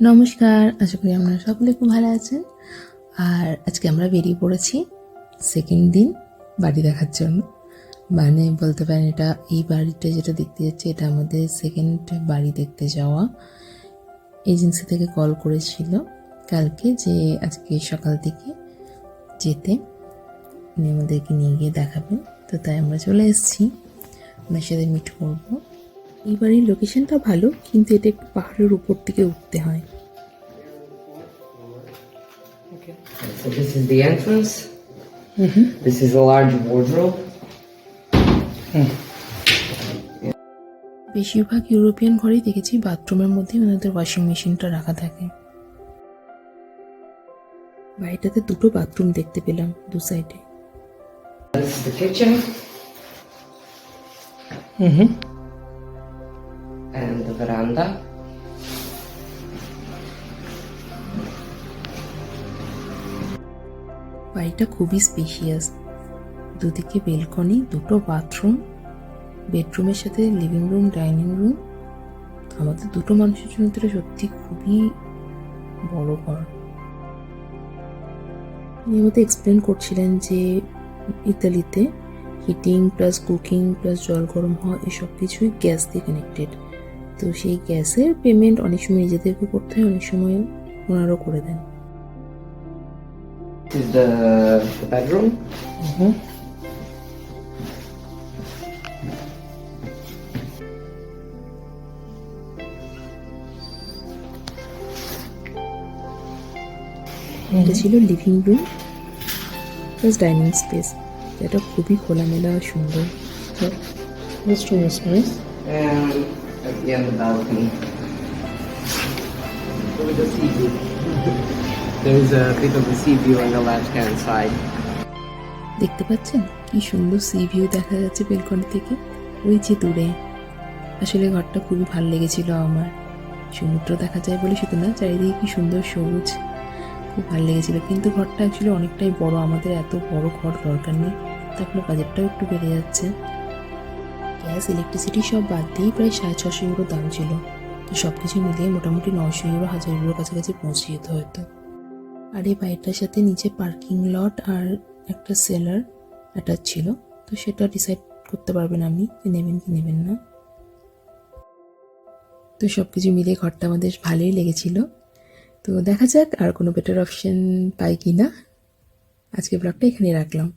নমস্কার, আশা করি আপনারা সকলে খুব ভালো আছেন। আর আজকে আমরা বেরিয়ে পড়েছি সেকেন্ড দিন বাড়ি দেখার জন্য। মানে বলতে পারেন এটা এই বাড়িটা যেটা দেখতে যাচ্ছি এটা আমাদের সেকেন্ড বাড়ি দেখতে যাওয়া। এজেন্সি থেকে কল করেছিল কালকে যে আজকে সকাল থেকে যেতে উনি আমাদেরকে নিয়ে গিয়ে দেখাবেন। তো তাই আমরা চলে এসেছি, ওনার সাথে মিট করবো। এই বাড়ির লোকেশনটা ভালো, কিন্তু এটা একটু পাহাড়ের উপর থেকে উঠতে হয়। So this is the entrance. This is a large wardrobe. বেশিরভাগ ইউরোপিয়ান ঘরেই দেখেছি বাথরুমের মধ্যে ওনাদের ওয়াশিং মেশিনটা রাখা থাকে। বাড়িটাতে দুটো বাথরুম দেখতে পেলাম দু সাইডে। This is the kitchen. And the veranda. বাড়িটা খুবই স্পেশিয়াস, দুদিকে বেলকনি, দুটো বাথরুম, বেডরুমের সাথে লিভিং রুম, ডাইনিং রুম। আমাদের দুটো মানুষের জন্য এটা সত্যি খুবই বড় ঘর। উনি মতো এক্সপ্লেন করছিলেন যে ইতালিতে হিটিং প্লাস কুকিং প্লাস জল গরম হওয়া এসব কিছুই গ্যাস দিয়ে কানেক্টেড। তো সেই গ্যাসের পেমেন্ট অনেক সময় নিজেদেরকে করতে হয়, অনেক সময় ওনারও করে দেন। This is the bedroom. এটা ছিল living room plus dining space, যেটা খুবই খোলামেলা আর সুন্দর। This room is nice. And again the balcony. With the sea view. There's a bit of a sea view on the left-hand side. দেখতে পাচ্ছেন কি সুন্দর সি ভিউ দেখা যাচ্ছে বেলকনি থেকে, ওই যে দূরে। আসলে ঘরটা খুবই ভালো লেগেছিল আমার। সমুদ্র দেখা যায় বলে শুধু না, চারিদিকে কি সুন্দর সবুজ, খুব ভালো লেগেছিল। কিন্তু ঘরটা অ্যাকচুয়ালি অনেকটাই বড়, আমাদের এত বড় ঘর দরকার নেই, তারপরে বাজেটটাও একটু বেড়ে যাচ্ছে। গ্যাস ইলেকট্রিসিটি সব বাদ দিয়েই প্রায় 650 ইউরো দাম ছিল। তো সব কিছু মিলিয়ে মোটামুটি 900 ইউরো 1000 ইউরোর কাছাকাছি পৌঁছে যেত হয়তো। আর এই বাড়িটার সাথে নিচে পার্কিং লট আর একটা সেলার অ্যাটাচ ছিল, তো সেটা ডিসাইড করতে পারবেন আপনি যে নেবেন কি নেবেন না। তো সব কিছু মিলিয়ে ঘরটা আমাদের ভালোই লেগেছিল। তো দেখা যাক আর কোনো বেটার অপশন পাই কি না। আজকে ব্লগটা এখানেই রাখলাম।